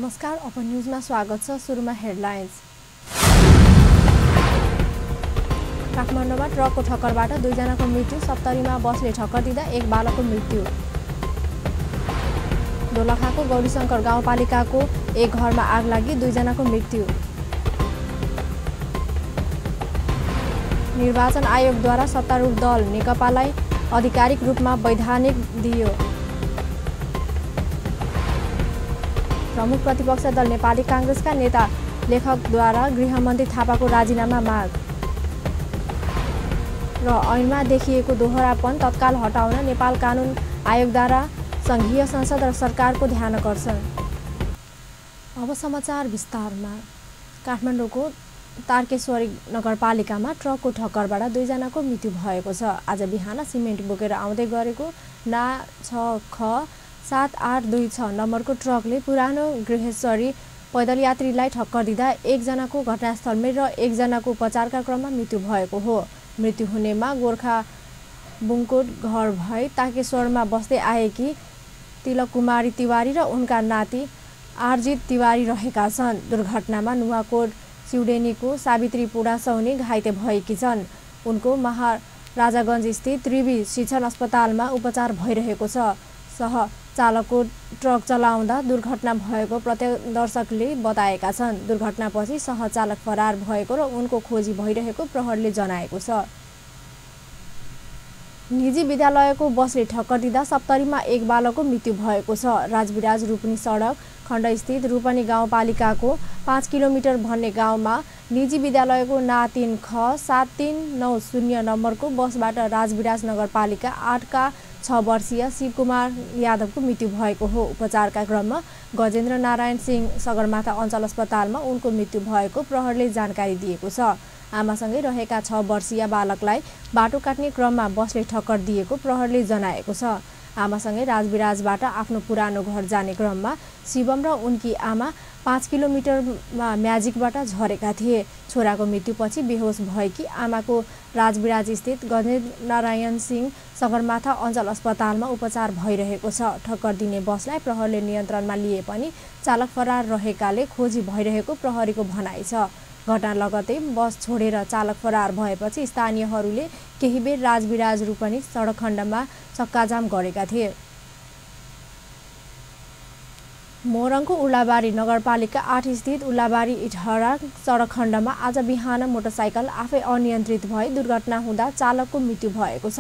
नमस्कार, ओपन न्यूजमा स्वागत छ। सुरुमा हेडलाइन्स। काठमाडौँमा ट्रकको ठक्करबाट 2 जनाको मृत्यु, 70 मा बसले ठक्कर दिँदा 1 बालकको मृत्यु। दोलखाको गौरीशंकर गाउँपालिकाको एक घरमा आग लागि 2 जनाको मृत्यु। निर्वाचन आयोगद्वारा सत्तारूढ दल नेकपालाई आधिकारिक रूपमा वैधानिक दियो। प्रमुख प्रतिपक्ष दल नेपाली कांग्रेसका नेता लेखकद्वारा गृहमन्त्री थापाको राजीनामा माग र ऐनमा देखिएको दोहोरापन तत्काल हटाउन नेपाल कानुन आयोगद्वारा संघीय संसद र सरकारको ध्यानकर्षण। अब समाचार विस्तारमा। काठमाडौँको तारकेश्वरी नगरपालिकामा ट्रकको ठक्करबाट 2 जनाको मृत्यु भएको छ। आज बिहान सिमेन्ट बोकेर आउँदै गरेको ना 6ख7826 नम्बरको ट्रकले पुरानो गृहेश्वरी पैदल यात्रीलाई ठक्कर दिँदा 1 जनाको घटनास्थलमै र 1 जनाको उपचारका क्रममा मृत्यु भएको हो। मृत्यु हुनेमा गोर्खा बुङकोट घर भई तारकेश्वरमा बस्दै आएकी तिलक कुमारी तिवारी र उनका नाति आरजित तिवारी रहेका छन्। दुर्घटनामा नुवाकोट सिउडेनीको सावित्री पुडासौनी घाइते भएकी छन्। उनको महाराजागञ्ज स्थित त्रिवी शिक्षण अस्पतालमा उपचार भइरहेको छ। चालकको ट्रक चलाउँदा दुर्घटना भएको प्रत्यक्षदर्शीले बताएका छन्। दुर्घटनापछि सहचालक फरार भएको र उनको खोजी भइरहेको प्रहरीले जनाएको छ। निजी विद्यालयको बसले ठक्कर दिँदा 70 मा 1 बालकको मृत्यु भएको छ। राजविराज रूपनी सडक खण्डस्थित रूपनी गाउँपालिकाको 5 किलोमिटर भन्ने गाउँमा निजी विद्यालयको ना 3ख7390 नम्बरको बसबाट राजविराज नगरपालिका 8 का 6 वर्षीय शिवकुमार यादवको मृत्यु भएको हो। उपचारका क्रममा गजेन्द्र नारायण सिंह सगरमाथा अञ्चल अस्पतालमा उनको मृत्यु भएको प्रहरीले जानकारी दिएको छ। आमासँगै रहेका 6 वर्षीय बालकलाई बाटो काट्ने क्रममा बसले ठक्कर दिएको प्रहरीले जनाएको छ। आमासँगै राजविराजबाट आफ्नो पुरानो घर जाने क्रममा शिवम र उनकी आमा 5 किलोमिटरमा म्याजिकबाट झरेका थिए। छोराको मृत्युपछि बेहोस भएकी आमाको राजविराज स्थित गजेन्द्र नारायण सिंह सगरमाथा अञ्चल अस्पतालमा उपचार भइरहेको छ। ठक्कर दिने बसलाई प्रहरीले नियन्त्रणमा लिए पनि चालक फरार रहेकाले खोजी भइरहेको प्रहरीको भनाइ छ। घटना लगतै बस छोडेर चालक फरार भएपछि स्थानीयहरूले केही बेर राजविराज रूपनी सडक खण्डमा चक्काजाम गरेका थिए। मोरङको उल्लाबारी नगरपालिका 8 स्थित उल्लाबारी इटहरा सडक खण्डमा आज बिहान मोटरसाइकल आफै अनियन्त्रित भई दुर्घटना हुँदा चालकको मृत्यु भएको छ।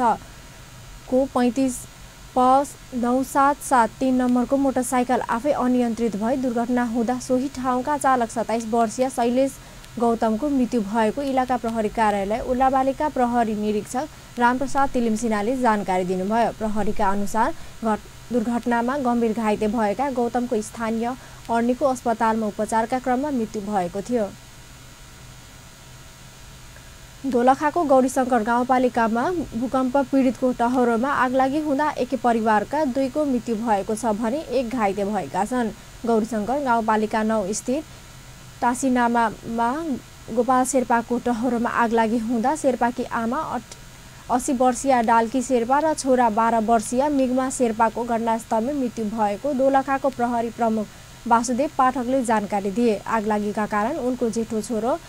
को 35P9773 नम्बरको मोटरसाइकल आफै अनियन्त्रित भई दुर्घटना हुँदा सोही ठाउँका चालक 27 वर्षीय शैलेश गौतमको मृत्यु भएको इलाका प्रहरी कार्यालय उल्लाबारीका प्रहरी निरीक्षक रामप्रसाद तिलिमसिनाले जानकारी दिनुभयो। प्रहरीका अनुसार दुर्घटनामा गम्भीर घाइते भएका गौतमको स्थानीय अर्नीको अस्पतालमा उपचारका क्रममा मृत्यु भएको थियो। दोलखाको गौरीशंकर गाउँपालिकामा भूकम्प पीडितको टहरोमा आगलागी हुँदा एकै परिवारका 2 को मृत्यु भएको छ भने 1 घाइते भएका छन्। गौरीशंकर गाउँपालिका 9 स्थित टासीनामामा गोपाल शेर्पाको टहरोमा आगलागी हुँदा शेर्पाकी आमा 80 वर्षीय डाल्की शेर्पा र छोरा 12 वर्षीय मिगमा शेर्पाको घटनास्थलमै मृत्यु भएको दोलखाको प्रहरी प्रमुख वासुदेव पाठकले जानकारी दिए। आगलागीका कारण उनको जेठो छोरो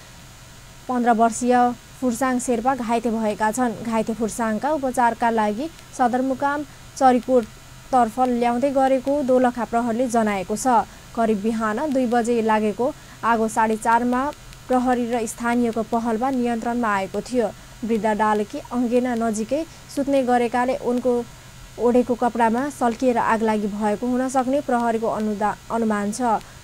15 वर्षीय फुर्साङ शेर्पा घाइते भएका छन्। घाइते फुर्साङका उपचारका लागि सदरमुकाम चरीकोटतर्फ ल्याउँदै गरेको दोलखा प्रहरीले जनाएको छ। करिब बिहान 2 बजे लागेको आगो 4:30 मा प्रहरी र स्थानीयको पहलमा नियन्त्रणमा आएको थियो। वृद्ध डालकी अङ्गेना नजिकै सुत्ने गरेकाले उनको ओढेको कपडामा सल्किएर आगलागी भएको हुन सक्ने प्रहरीको अनुमान छ।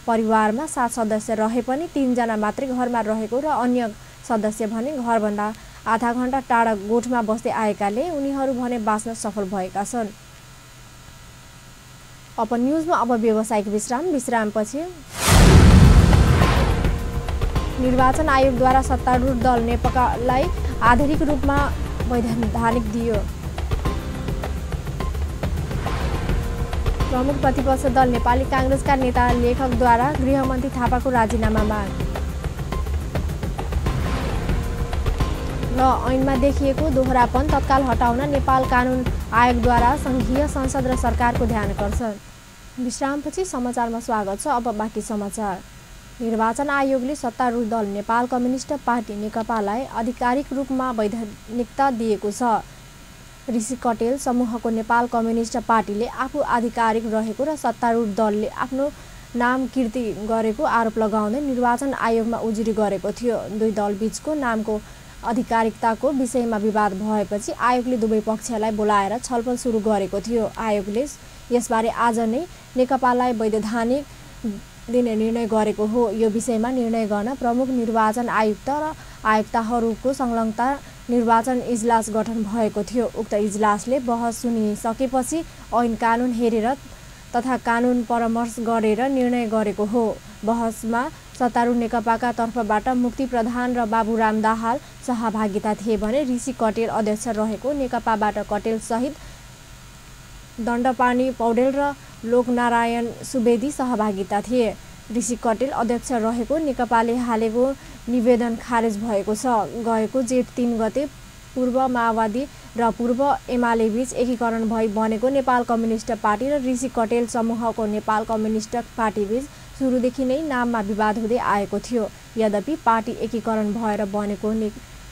परिवारमा 7 सदस्य रहे पनि 3 जना मात्रै घरमा रहेको र अन्य सदस्य भने घरभन्दा आधा घण्टा टाढा गोठमा बस्दै आएकाले उनीहरू भने बाँच्न सफल भएका छन्। ओपन न्यूजमा अब व्यावसायिक विश्रामपछि निर्वाचन आयोगद्वारा सत्तारूढ दल नेकपालाई आधिकारिक रूपमा वैधानिक दियो। प्रमुख प्रतिपक्ष दल नेपाली कांग्रेसका नेता लेखकद्वारा गृहमन्त्री थापाको राजीनामा माग र ऐनमा देखिएको दोहोरापन तत्काल हटाउन नेपाल कानुन आयोगद्वारा संघीय संसद र सरकारको ध्यानकर्षण। विश्रामपछि समाचारमा स्वागत छ। अब बाँकी समाचार। निर्वाचन आयोगले सत्तारूढ दल नेपाल कम्युनिस्ट पार्टी नेकपालाई आधिकारिक रूपमा वैधानिकता दिएको छ। ऋषि कटेल समूहको नेपाल कम्युनिस्ट पार्टीले आफू आधिकारिक रहेको र सत्तारूढ दलले आफ्नो नाम कीर्ति गरेको आरोप लगाउँदै निर्वाचन आयोगमा उजुरी गरेको थियो। दुई दलबीचको नामको आधिकारिकताको विषयमा विवाद भएपछि आयोगले दुवै पक्षलाई बोलाएर छलफल सुरु गरेको थियो। आयोगले यसबारे आज नै नेकपालाई वैधानिक दिने निर्णय गरेको हो। यो विषयमा निर्णय गर्न प्रमुख निर्वाचन आयुक्त र आयुक्तहरूको संलग्नता निर्वाचन इजलास गठन भएको थियो। उक्त इजलासले बहस सुनिसकेपछि ऐन कानुन हेरेर तथा कानुन परामर्श गरेर निर्णय गरेको हो। बहसमा सत्तारूढ नेकपाका तर्फबाट मुक्ति प्रधान र बाबुराम दाहाल सहभागिता थिए भने ऋषि कटेल अध्यक्ष रहेको नेकपाबाट कटेल सहित दण्डपानी पौडेल र लोकनारायण सुवेदी सहभागिता थिए। ऋषि कटेल अध्यक्ष रहेको नेकपाले हालेको निवेदन खारेज भएको छ। गएको जेठ 3 गते पूर्व माओवादी र पूर्व एमाले बीच एकीकरण भई बनेको नेपाल कम्युनिस्ट पार्टी र ऋषि कटेल समूहको नेपाल कम्युनिस्ट पार्टी बीच सुरुदेखि नै नाममा विवाद हुँदै आएको थियो। यद्यपि पार्टी एकीकरण भएर बनेको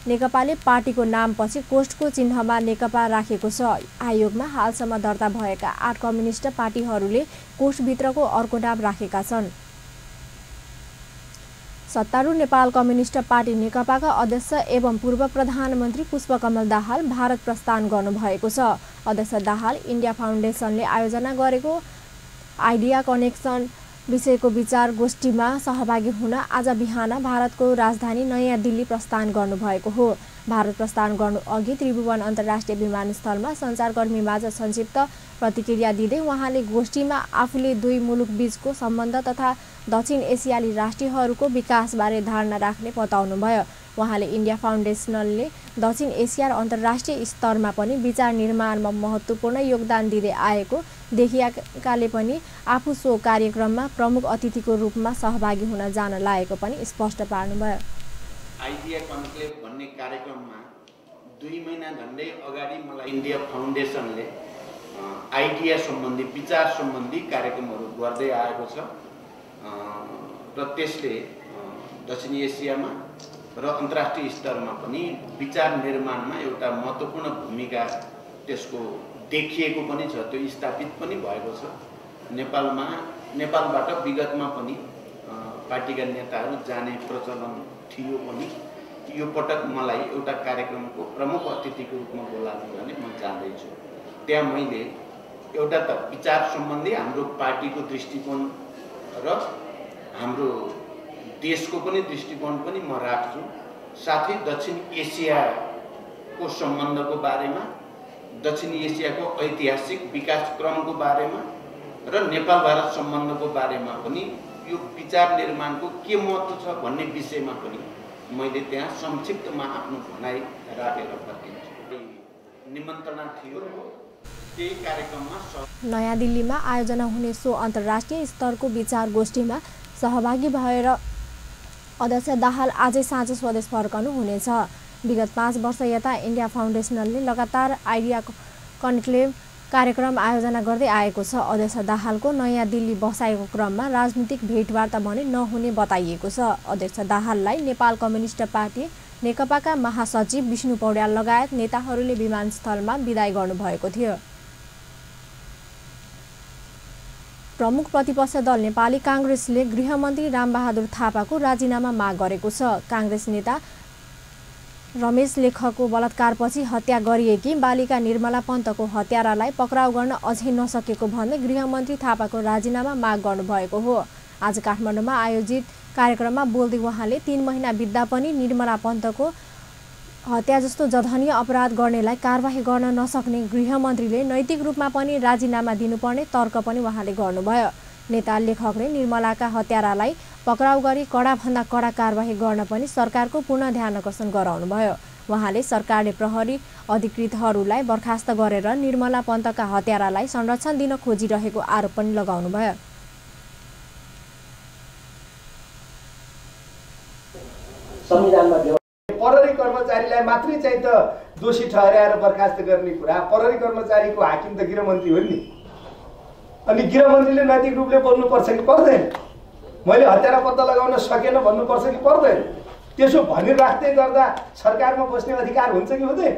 नेकपाले पार्टीको नामपछि कोष्ठको चिन्हमा नेकपा राखेको छ। आयोगमा हालसम्म दर्ता भएका 8 कम्युनिस्ट पार्टीहरूले कोष्ठभित्रको अर्को नाम राखेका छन्। सत्तारूढ नेपाल कम्युनिस्ट पार्टी नेकपाका अध्यक्ष एवं पूर्व प्रधानमन्त्री पुष्पकमल दाहाल भारत प्रस्थान गर्नुभएको छ। अध्यक्ष दाहाल इन्डिया फाउन्डेसनले आयोजना गरेको आइडिया कनेक्सन विषयको विचार गोष्ठीमा सहभागी हुन आज बिहान भारतको राजधानी नयाँ दिल्ली प्रस्थान गर्नुभएको हो। भारत प्रस्थान गर्नु अघि त्रिभुवन अन्तर्राष्ट्रिय विमानस्थलमा सञ्चारकर्मीमाझ संक्षिप्त प्रतिक्रिया दिँदै उहाँले गोष्ठीमा आफूले दुई मुलुक बीचको सम्बन्ध तथा दक्षिण एसियाली राष्ट्रहरूको विकासबारे धारणा राख्ने बताउनुभयो। उहाँले इन्डिया फाउन्डेसनले दक्षिण एसिया र अन्तर्राष्ट्रिय स्तरमा पनि विचार निर्माणमा महत्त्वपूर्ण योगदान दिँदै आएको देखिएकाले पनि आफू सो कार्यक्रममा प्रमुख अतिथिको रूपमा सहभागी हुन जान लागेको पनि स्पष्ट पार्नुभयो। आइडिया कन्क्लेभ भन्ने कार्यक्रममा 2 महिना झन्डै अगाडि मलाई इन्डिया फाउन्डेसनले आइडिया सम्बन्धी विचार सम्बन्धी कार्यक्रमहरू गर्दै आएको छ र त्यसले दक्षिण एसियामा र अन्तर्राष्ट्रिय स्तरमा पनि विचार निर्माणमा एउटा महत्त्वपूर्ण भूमिका त्यसको देखिएको पनि छ, त्यो स्थापित पनि भएको छ। नेपालबाट विगतमा पनि पार्टीका नेताहरू जाने प्रचलन थियो पनि यो पटक मलाई एउटा कार्यक्रमको प्रमुख अतिथिको रूपमा बोलाएको भने म जाँदैछु। त्यहाँ मैले एउटा त विचार सम्बन्धी हाम्रो पार्टीको दृष्टिकोण र हाम्रो देशको पनि दृष्टिकोण पनि म राख्छु। साथै दक्षिण एसियाको सम्बन्धको बारेमा, दक्षिण एसियाको ऐतिहासिक विकास क्रमको बारेमा र नेपाल भारत सम्बन्धको बारेमा पनि यो विचार निर्माणको के महत्त्व छ भन्ने विषयमा पनि मैले त्यहाँ संक्षिप्तमा आफ्नो भनाइ राखेर फर्किन्छु। निमन्त्रणा थियो त्यही कार्यक्रममा। नयाँ दिल्लीमा आयोजना हुने सो अन्तर्राष्ट्रिय स्तरको विचार गोष्ठीमा सहभागी भएर अध्यक्ष दाहाल आजै साँझ स्वदेश फर्कनु हुनेछ। विगत 5 वर्ष यता इन्डिया फाउन्डेसनले लगातार आइडिया कन्क्लेभ कार्यक्रम आयोजना गर्दै आएको छ। अध्यक्ष दाहालको नयाँ दिल्ली बसाएको क्रममा राजनीतिक भेटवार्ता भने नहुने बताइएको छ। अध्यक्ष दाहाललाई नेपाल कम्युनिस्ट पार्टी नेकपाका महासचिव विष्णु पौड्याल लगायत नेताहरूले विमानस्थलमा विदाई गर्नुभएको थियो। प्रमुख प्रतिपक्ष दल नेपाली काङ्ग्रेसले गृहमन्त्री रामबहादुर थापाको राजीनामा माग गरेको छ। काङ्ग्रेस नेता रमेश लेखको बलात्कारपछि हत्या गरिएकी बालिका निर्मला पन्तको हत्यारालाई पक्राउ गर्न अझै नसकेको भन्दै गृहमन्त्री थापाको राजीनामा माग गर्नुभएको हो। आज काठमाडौँमा आयोजित कार्यक्रममा बोल्दै उहाँले 3 महिना बित्दा पनि निर्मला पन्तको हत्या जस्तो जघन्य अपराध गर्नेलाई कारबाही गर्न नसक्ने गृहमन्त्रीले नैतिक रूपमा पनि राजीनामा दिनुपर्ने तर्क पनि उहाँले गर्नुभयो। नेता लेखकले निर्मलाका हत्यारालाई पक्राउ गरी कडाभन्दा कडा कारबाही गर्न पनि सरकारको पूर्ण ध्यान आकर्षण गराउनुभयो। उहाँले सरकारले प्रहरी अधिकृतहरूलाई बर्खास्त गरेर निर्मला पन्तका हत्यारालाई संरक्षण दिन खोजिरहेको आरोप पनि लगाउनुभयो। प्रहरी कर्मचारीलाई मात्रै चाहिँ त दोषी ठहर्याएर बर्खास्त गर्ने कुरा, प्रहरी कर्मचारीको हाकिम त गृहमन्त्री हो नि। अनि गृहमन्त्रीले नैतिक रूपले बोल्नुपर्छ कि पर्दैन? मैले हत्यारा पत्ता लगाउन सकेन भन्नुपर्छ कि पर्दैन? त्यसो भनिराख्दै गर्दा सरकारमा बस्ने अधिकार हुन्छ कि हुँदैन?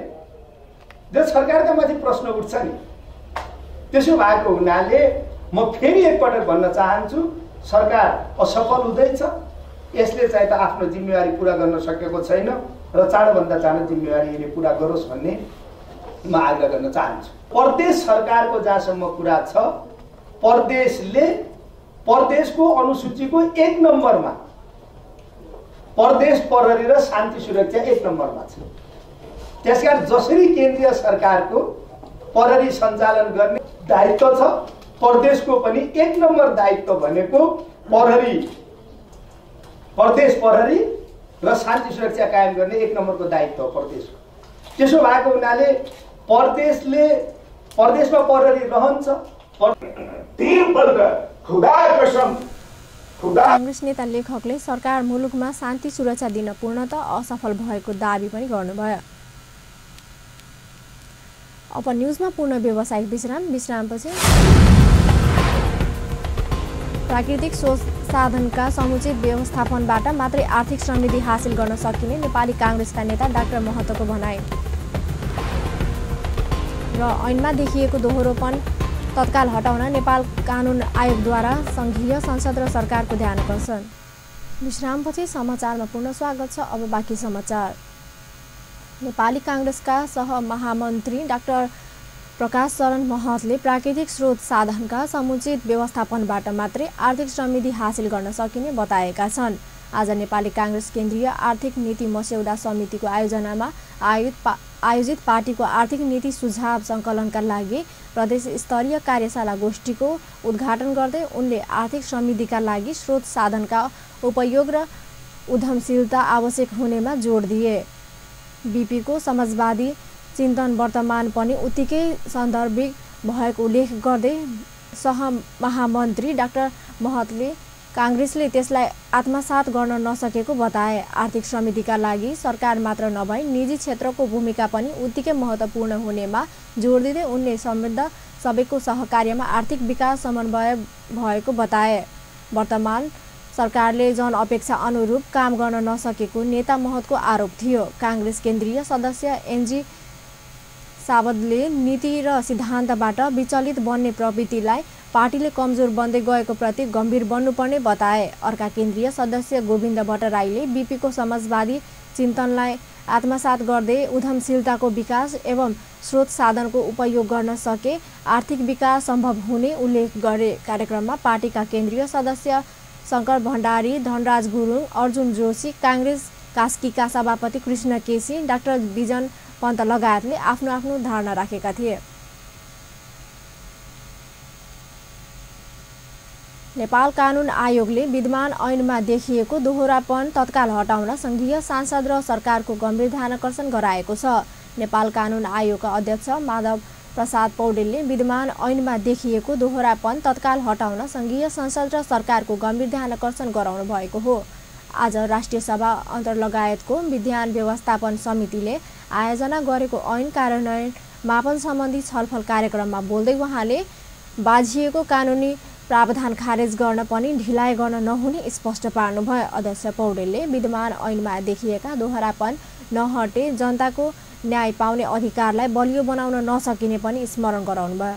जो सरकारका माथि प्रश्न उठ्छ नि। त्यसो भएको हुनाले म फेरि एकपटक भन्न चाहन्छु, सरकार असफल हुँदैछ। यसले चाहिँ त आफ्नो जिम्मेवारी पुरा गर्न सकेको छैन र चाँडोभन्दा चाँडो जिम्मेवारी यसले पुरा गरोस् भन्ने म आग्रह गर्न चाहन्छु। प्रदेश सरकारको जहाँसम्म कुरा छ, प्रदेशले प्रदेशको अनुसूचीको 1 नम्बरमा प्रदेश प्रहरी र शान्ति सुरक्षा 1 नम्बरमा छ। त्यसकारण जसरी केन्द्रीय सरकारको प्रहरी सञ्चालन गर्ने दायित्व छ, प्रदेशको पनि 1 नम्बर दायित्व भनेको प्रदेश प्रहरी र शान्ति सुरक्षा कायम गर्ने 1 नम्बरको दायित्व हो प्रदेशको। त्यसो भएको हुनाले प्रदेशमा प्रहरी रहन्छ। काङ्ग्रेस नेता लेखकले सरकार मुलुकमा शान्ति सुरक्षा दिन पूर्णतः असफल भएको दाबी पनि गर्नुभयो। अब न्युजमा पूर्ण व्यावसायिक विश्रामपछि प्राकृतिक स्रोत साधनका समुचित व्यवस्थापनबाट मात्रै आर्थिक समृद्धि हासिल गर्न सकिने नेपाली काङ्ग्रेसका नेता डाक्टर महतोको भनाइ र ऐनमा देखिएको दोहोरोपन तत्काल हटाउन नेपाल कानुन आयोगद्वारा सङ्घीय संसद र सरकारको ध्यान आकर्षण। विश्रामपछि समाचारमा पुनः स्वागत छ। अब बाँकी समाचार। नेपाली काङ्ग्रेसका सहमहामन्त्री डाक्टर प्रकाश शरण महतले प्राकृतिक स्रोत साधनका समुचित व्यवस्थापनबाट मात्रै आर्थिक समृद्धि हासिल गर्न सकिने बताएका छन्। आज नेपाली काङ्ग्रेस केन्द्रीय आर्थिक नीति मस्यौदा समितिको आयोजनामा आयोजित पार्टीको आर्थिक नीति सुझाव सङ्कलनका लागि प्रदेश स्तरीय कार्यशाला गोष्ठीको उद्घाटन गर्दै उनले आर्थिक समृद्धिका लागि स्रोत साधनका उपयोग र उद्यमशीलता आवश्यक हुनेमा जोड दिए। बीपीको समाजवादी चिन्तन वर्तमान पनि उत्तिकै सान्दर्भिक भएको उल्लेख गर्दै सहमहामन्त्री डाक्टर महतले काङ्ग्रेसले त्यसलाई आत्मसात गर्न नसकेको बताए। आर्थिक समृद्धिका लागि सरकार मात्र नभई निजी क्षेत्रको भूमिका पनि उत्तिकै महत्त्वपूर्ण हुनेमा जोड दिँदै उनले समृद्ध सबैको सहकार्यमा आर्थिक विकास समन्वय भएको बताए। वर्तमान सरकारले जनअपेक्षा अनुरूप काम गर्न नसकेको नेता महतको आरोप थियो। काङ्ग्रेस केन्द्रीय सदस्य एनजी सावदले नीति र सिद्धान्तबाट विचलित बन्ने प्रवृत्तिलाई पार्टीले कमजोर बन्दै गएको प्रति गम्भीर बन्नुपर्ने बताए। अर्का केन्द्रीय सदस्य गोविन्द भट्टराईले बीपीको समाजवादी चिन्तनलाई आत्मसात गर्दै उद्यमशीलताको विकास एवं स्रोत साधनको उपयोग गर्न सके आर्थिक विकास सम्भव हुने उल्लेख गरे। कार्यक्रममा पार्टीका केन्द्रीय सदस्य शङ्कर भण्डारी, धनराज गुरुङ, अर्जुन जोशी, काङ्ग्रेस कास्कीका सभापति कृष्ण केसी, डाक्टर बिजन पन्त लगायतले आफ्नो आफ्नो धारणा राखेका थिए। नेपाल कानुन आयोगले विद्यमान ऐनमा देखिएको दोहोरापन तत्काल हटाउन सङ्घीय सांसद र सरकारको गम्भीर ध्यानाकर्षण गराएको छ। नेपाल कानुन आयोगका अध्यक्ष माधव प्रसाद पौडेलले विद्यमान ऐनमा देखिएको दोहोरापन तत्काल हटाउन सङ्घीय संसद र सरकारको गम्भीर ध्यानाकर्षण गराउनु भएको हो। आज राष्ट्रिय सभा अन्तर्लगायतको विधान व्यवस्थापन समितिले आयोजना गरेको ऐन कार्यान्वयन मापन सम्बन्धी छलफल कार्यक्रममा बोल्दै उहाँले बाझिएको कानुनी प्रावधान खारेज गर्न पनि ढिलाइ गर्न नहुने स्पष्ट पार्नुभयो। अध्यक्ष पौडेलले विद्यमान ऐनमा देखिएका दोहोरापन नहटे जनताको न्याय पाउने अधिकारलाई बलियो बनाउन नसकिने पनि स्मरण गराउनुभयो।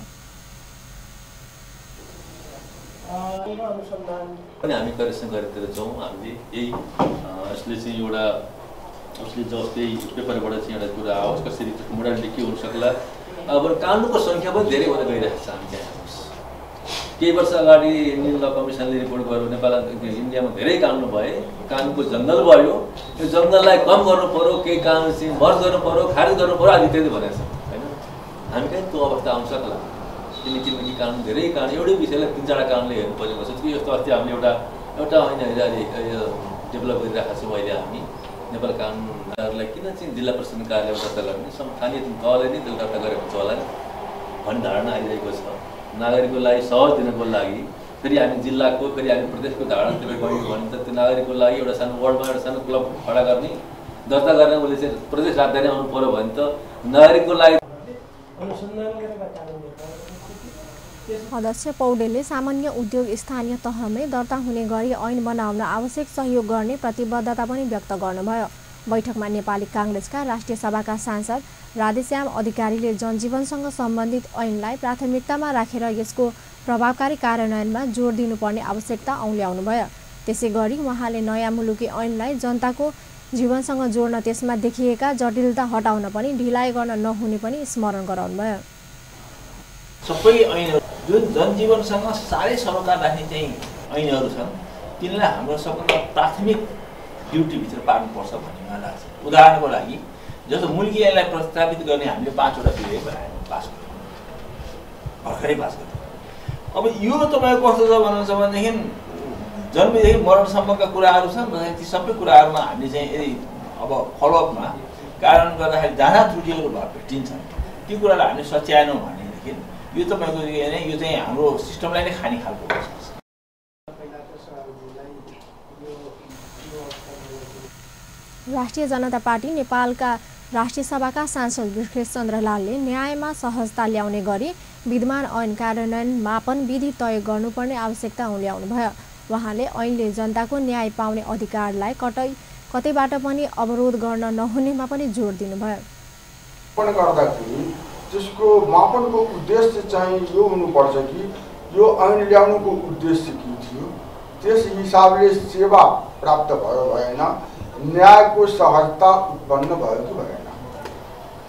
हामी करेक्सन गरेर जाउँ। हामीले यही यसले चाहिँ एउटा उसले जस्तै पेपरबाट चाहिँ एउटा कुरा आओस्, कसरी मोडालिटी के हुन सक्ला। अब कानुनको सङ्ख्या पनि धेरै हुन गइरहेको छ। हामी त्यहाँ केही वर्ष अगाडि इन्डियन ल कमिसनले रिपोर्ट गर्यो नेपाल इन्डियामा धेरै कानुन भए, कानुनको जङ्गल भयो, यो जङ्गललाई कम गर्नु पऱ्यो, केही कानुन चाहिँ मर्ज गर्नु पऱ्यो, खारेज गर्नु पऱ्यो आदि इत्यादि भनेको छ होइन। हामी कहीँ त्यो अवस्था आउन सक्ला किनकि कानुन धेरै कानुन एउटै विषयलाई 3-4 कानुनले हेर्नु पर्ने हुन्छ कि यस्तो अस्ति हामीले एउटा होइन अहिले डेभलप गरिरहेको छौँ। अहिले हामी नेपाल कानुनहरूलाई किन चाहिँ जिल्ला प्रशासन कार्यालयमा दर्ता गर्ने, स्थानीय तहले नै त्यसले दर्ता गरे हुन्छ होला भन्ने धारणा आइरहेको छ। नागरिकको लागि सहज दिनको लागि फेरि हामी जिल्लाको फेरि हामी प्रदेशको धारणातिर गयौँ भने त त्यो नागरिकको लागि एउटा सानो वार्डमा एउटा सानो क्लब खडा गर्ने दर्ता गर्ने उसले चाहिँ प्रदेश राजधानी आउनु पऱ्यो भने त नागरिकको लागि अध्यक्ष पौडेलले सामान्य उद्योग स्थानीय तहमै दर्ता हुने गरी ऐन बनाउन आवश्यक सहयोग गर्ने प्रतिबद्धता पनि व्यक्त गर्नुभयो। बैठकमा नेपाली काङ्ग्रेसका राष्ट्रिय सभाका सांसद राधेश्याम अधिकारीले जनजीवनसँग सम्बन्धित ऐनलाई प्राथमिकतामा राखेर यसको प्रभावकारी कार्यान्वयनमा जोड दिनुपर्ने आवश्यकता औल्याउनुभयो। त्यसैगरी उहाँले नयाँ मुलुकी ऐनलाई जनताको जीवनसँग जोड्न त्यसमा देखिएका जटिलता हटाउन पनि ढिलाइ गर्न नहुने पनि स्मरण गराउनुभयो। सबै ऐनहरू जुन जनजीवनसँग साह्रै सरोकार राख्ने चाहिँ ऐनहरू छन् तिनलाई हाम्रो सबभन्दा प्राथमिक ड्युटीभित्र पार्नुपर्छ भन्ने मलाई लाग्छ। उदाहरणको लागि जस्तो मुलुकी ऐनलाई प्रस्तावित गर्ने हामीले 5वटा विधेयक बनायौँ, पास गऱ्यौँ, भर्खरै पास गऱ्यौँ। अब यो तपाईँको कस्तो छ भन्नुहुन्छ भनेदेखि जन्मदेखि मरणसम्मका कुराहरू छन् र ती सबै कुराहरूमा हामीले चाहिँ यदि अब फलोअपमा कार्यान्वयन गर्दाखेरि जहाँ त्रुटिहरू भेटिन्छन् ती कुरालाई हामीले सच्याएनौँ भनेदेखि यो तपाईँको यो चाहिँ हाम्रो सिस्टमलाई नै खाने खालको हुन्छ। राष्ट्रिय जनता पार्टी नेपालका राष्ट्रिय सभाका सांसद बिर्खेश चन्द्र लालले न्यायमा सहजता ल्याउने गरी विद्यमान ऐन कार्यान्वयन मापन विधि तय गर्नुपर्ने आवश्यकता औल्याउनुभयो। उहाँले ऐनले जनताको न्याय पाउने अधिकारलाई कतैबाट पनि अवरोध गर्न नहुनेमा पनि जोड दिनुभयो। त्यसको मापनको उद्देश्य चाहिँ यो हुनुपर्छ कि यो ऐन ल्याउनुको उद्देश्य के थियो, त्यस हिसाबले सेवा प्राप्त भयो भएन, न्यायको सहजता उत्पन्न भयो कि भएन।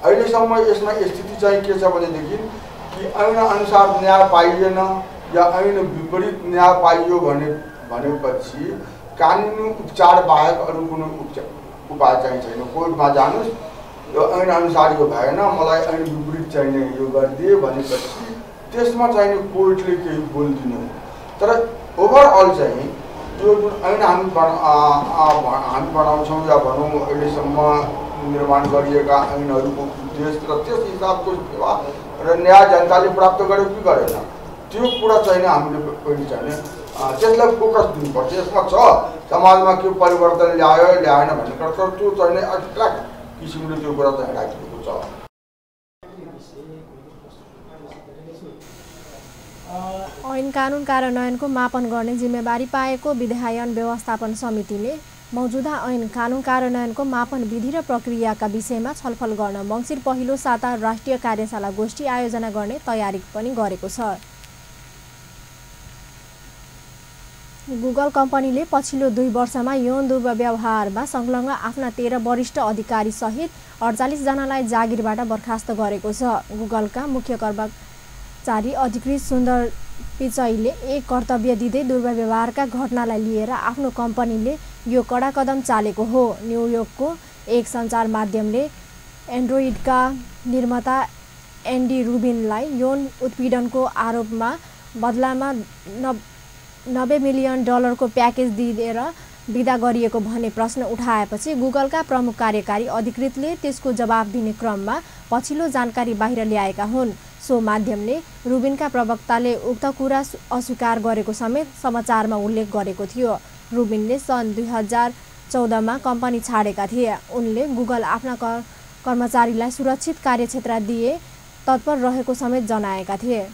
अहिलेसम्म यसमा स्थिति चाहिँ के छ भनेदेखि कि ऐन अनुसार न्याय पाइएन या ऐन विपरीत न्याय पाइयो भनेपछि कानुनी उपचार बाहेक अरू कुनै उपाय चाहिँ छैन। कोर्टमा जानुहोस्, यो ऐन अनुसार यो भएन, मलाई ऐन विपरीत चाहिने यो गरिदिए भनेपछि त्यसमा चाहिने कोर्टले केही बोल्दिनु। तर ओभरअल चाहिँ यो जुन ऐन हामी बनाउँछौँ या भनौँ अहिलेसम्म निर्माण गरिएका ऐनहरूको उद्देश्य र त्यस हिसाबको सेवा र न्याय जनताले प्राप्त गर्यो कि गरेन त्यो कुरा चाहिँ हामीले पनि चाहिँ त्यसलाई फोकस दिनुपर्छ। यसमा छ समाजमा के परिवर्तन ल्यायो ल्याएन भन्ने कुरा छ, त्यो चाहिँ एब्स्ट्र्याक्ट किसिमले त्यो कुरा चाहिँ राखिएको छ। ऐन कानुन कार्यान्वयनको मापन गर्ने जिम्मेवारी पाएको विधायन व्यवस्थापन समितिले मौजुदा ऐन कानुन कार्यान्वयनको मापन विधि र प्रक्रियाका विषयमा छलफल गर्न मङ्सिर पहिलो साता राष्ट्रिय कार्यशाला गोष्ठी आयोजना गर्ने तयारी पनि गरेको छ। गुगल कम्पनीले पछिल्लो 2 वर्षमा यौन दुर्व्यवहारमा संलग्न आफ्ना 13 वरिष्ठ अधिकारी सहित 48 जनालाई जागिरबाट बर्खास्त गरेको छ। गुगलका मुख्य कर्मचारी अधिकृत सुन्दर पिचाईले एक कर्तव्य दिँदै दुर्व्यवहारका घटनालाई लिएर आफ्नो कम्पनीले यो कडा कदम चालेको हो। न्युयोर्कको एक सञ्चार माध्यमले एन्ड्रोइडका निर्माता एन्डी रुबिनलाई यौन उत्पीडनको आरोपमा बदलामा $90 मिलियन को प्याकेज दिएर विदा गरिएको भन्ने प्रश्न उठाएपछि गुगलका प्रमुख कार्यकारी अधिकृतले त्यसको जवाब दिने क्रममा पछिल्लो जानकारी बाहिर ल्याएका हुन्। सो माध्यमले रुबिनका प्रवक्ताले उक्त कुरा अस्वीकार गरेको समेत समाचारमा उल्लेख गरेको थियो। रुबिनले सन् 2014 मा कम्पनी छाडेका थिए। उनले गुगल आफ्ना कर्मचारीलाई सुरक्षित कार्यक्षेत्र दिए तत्पर रहेको समेत जनाएका थिए।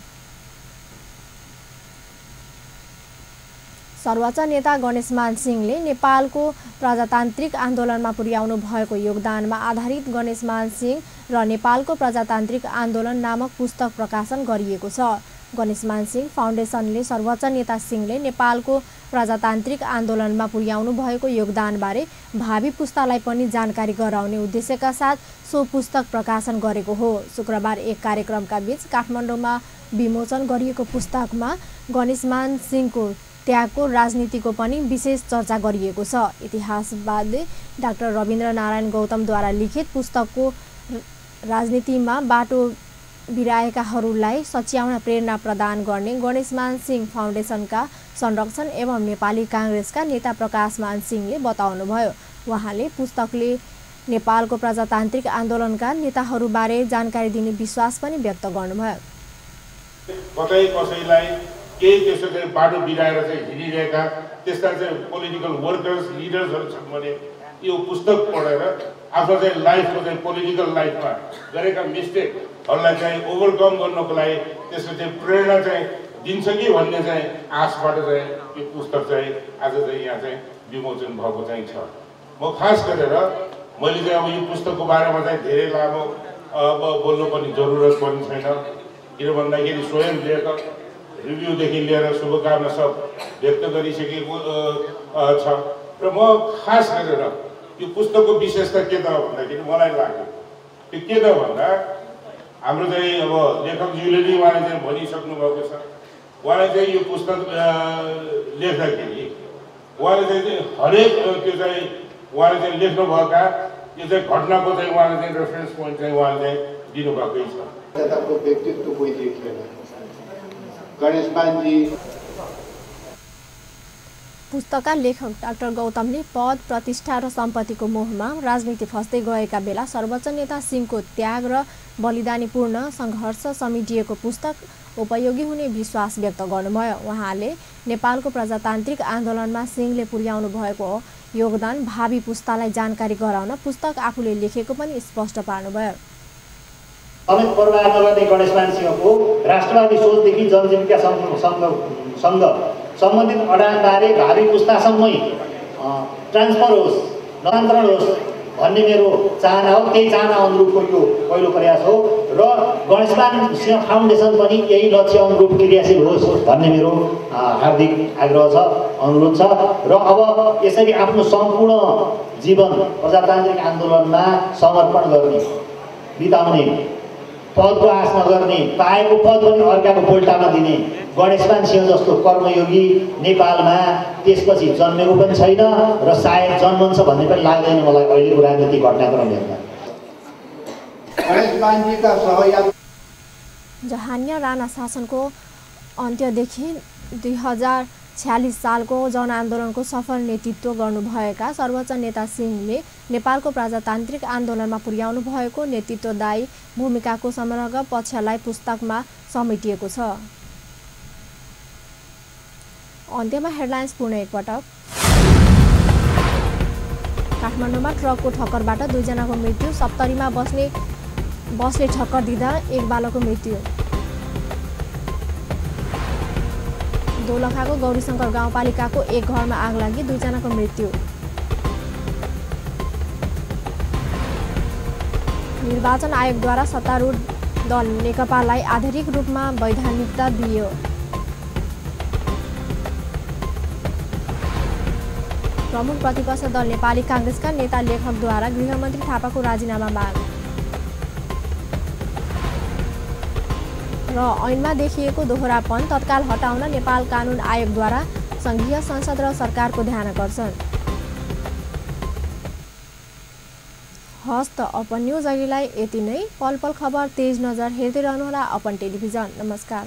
सर्वोच्च नेता गणेशमान सिंहले नेपालको प्रजातान्त्रिक आन्दोलनमा पुर्याउनु भएको योगदानमा आधारित गणेशमान सिंह र नेपालको प्रजातान्त्रिक आन्दोलन नामक पुस्तक प्रकाशन गरिएको छ। गणेशमान सिंह फाउन्डेसनले सर्वोच्च नेता सिंहले नेपालको प्रजातान्त्रिक आन्दोलनमा पुर्याउनु भएको योगदानबारे भावी पुस्तालाई पनि जानकारी गराउने उद्देश्यका साथ सो पुस्तक प्रकाशन गरेको हो। शुक्रबार एक कार्यक्रमका बीच काठमाडौँमा विमोचन गरिएको पुस्तकमा गणेशमान सिंहको त्यागको राजनीतिको पनि विशेष चर्चा गरिएको छ। इतिहासवादी डाक्टर रविन्द्र नारायण गौतमद्वारा लिखित पुस्तकको राजनीतिमा बाटो बिराएकाहरूलाई सच्याउन प्रेरणा प्रदान गर्ने गणेशमान सिंह फाउन्डेसनका संरक्षण एवं नेपाली काङ्ग्रेसका नेता प्रकाशमान सिंहले बताउनुभयो। उहाँले पुस्तकले नेपालको प्रजातान्त्रिक आन्दोलनका नेताहरूबारे जानकारी दिने विश्वास पनि व्यक्त गर्नुभयो। कतै कसैलाई केही त्यसो चाहिँ बाटो बिराएर चाहिँ हिँडिरहेका त्यस्ता चाहिँ पोलिटिकल वर्कर्स लिडर्सहरू छन् भने यो पुस्तक पढेर आफ्नो चाहिँ लाइफको चाहिँ पोलिटिकल लाइफमा गरेका मिस्टेकहरूलाई चाहिँ ओभरकम गर्नको लागि त्यसको चाहिँ प्रेरणा चाहिँ दिन्छ कि भन्ने चाहिँ आशबाट चाहिँ यो पुस्तक चाहिँ आज चाहिँ यहाँ चाहिँ विमोचन भएको चाहिँ छ। म खास गरेर मैले चाहिँ अब यो पुस्तकको बारेमा चाहिँ धेरै लामो बोल्नुपर्ने जरुरत पनि छैन, किन भन्दाखेरि स्वयं लेखक रिभ्यूदेखि लिएर शुभकामना सब व्यक्त गरिसकेको छ। र म खास गरेर यो पुस्तकको विशेषता के त भन्दाखेरि मलाई लाग्यो त्यो के त भन्दा हाम्रो चाहिँ अब लेखकज्यूले नै उहाँले चाहिँ भनिसक्नु भएको छ। उहाँले चाहिँ यो पुस्तक लेख्दाखेरि उहाँले चाहिँ हरेक त्यो चाहिँ उहाँले चाहिँ लेख्नुभएका यो चाहिँ घटनाको चाहिँ उहाँले चाहिँ रेफरेन्स पोइन्ट चाहिँ उहाँले चाहिँ दिनुभएकै छ। नेताको व्यक्तित्व कोही देखिएन। गणेशमानजी पुस्तकका लेखक डाक्टर गौतमले पद, प्रतिष्ठा र सम्पत्तिको मोहमा राजनीति फस्दै गएका बेला सर्वोच्च नेता सिंहको त्याग र बलिदानीपूर्ण सङ्घर्ष समेटिएको पुस्तक उपयोगी हुने विश्वास व्यक्त गर्नुभयो। उहाँले नेपालको प्रजातान्त्रिक आन्दोलनमा सिंहले पुर्याउनु भएको योगदान भावी पुस्तालाई जानकारी गराउन पुस्तक आफूले लेखेको पनि स्पष्ट पार्नुभयो। समेत प्रवाह गर्ने गणेशमान सिंहको राष्ट्रवादी सोचदेखि जनजीविकासँग सम्बन्धित अडानबारे भावी पुस्तासम्मै ट्रान्सफर होस्, नियन्त्रण होस् भन्ने मेरो चाहना हो। त्यही चाहना अनुरूपको यो पहिलो प्रयास हो र गणेशमान सिंह फाउन्डेसन पनि यही लक्ष्य अनुरूप क्रियाशील होस् भन्ने मेरो हार्दिक आग्रह छ, अनुरोध छ। र अब यसरी आफ्नो सम्पूर्ण जीवन प्रजातान्त्रिक आन्दोलनमा समर्पण गर्ने, बिताउने, पदको आश नगर्ने, पाएको पद पनि अर्काको पोल्टामा दिने गणेशमान सिंह जस्तो कर्मयोगी नेपालमा त्यसपछि जन्मेको पनि छैन र सायद जन्मन्छ भन्ने पनि लाग्दैन मलाई अहिलेको राजनीतिक घटनाक्रम हेर्दा। गणेशमानजीका सहयात्री जहानिया राणा शासनको अन्त्यदेखि 2046 सालको जनआन्दोलनको सफल नेतृत्व गर्नुभएका सर्वोच्च नेता सिंहले नेपालको प्रजातान्त्रिक आन्दोलनमा पुर्याउनु भएको नेतृत्वदायी भूमिकाको समग्र पक्षलाई पुस्तकमा समेटिएको छ। अन्त्यमा हेडलाइन्स पुनः एकपटक। काठमाडौँमा ट्रकको ठक्करबाट 2 जनाको मृत्यु, सप्तरीमा बसले ठक्कर दिँदा 1 बालकको मृत्यु। दोलखाको गौरीशंकर गाउँपालिकाको एक घरमा आग लागि 2 जनाको मृत्यु। निर्वाचन आयोगद्वारा सत्तारूढ दल नेकपालाई आधारिक रूपमा वैधानिकता दिइयो। प्रमुख प्रतिपक्ष दल नेपाली काङ्ग्रेसका नेता लेखकद्वारा गृहमन्त्री थापाको राजीनामा माग। र ऐनमा देखिएको दोहोरापन तत्काल हटाउन नेपाल कानुन आयोगद्वारा संघीय संसद र सरकारको ध्यानकर्षण। हस्त अपन न्युज अहिलेलाई यति नै। पल पल खबर तेज नजर हेर्दै रहनुहोला अपन टेलिभिजन। नमस्कार।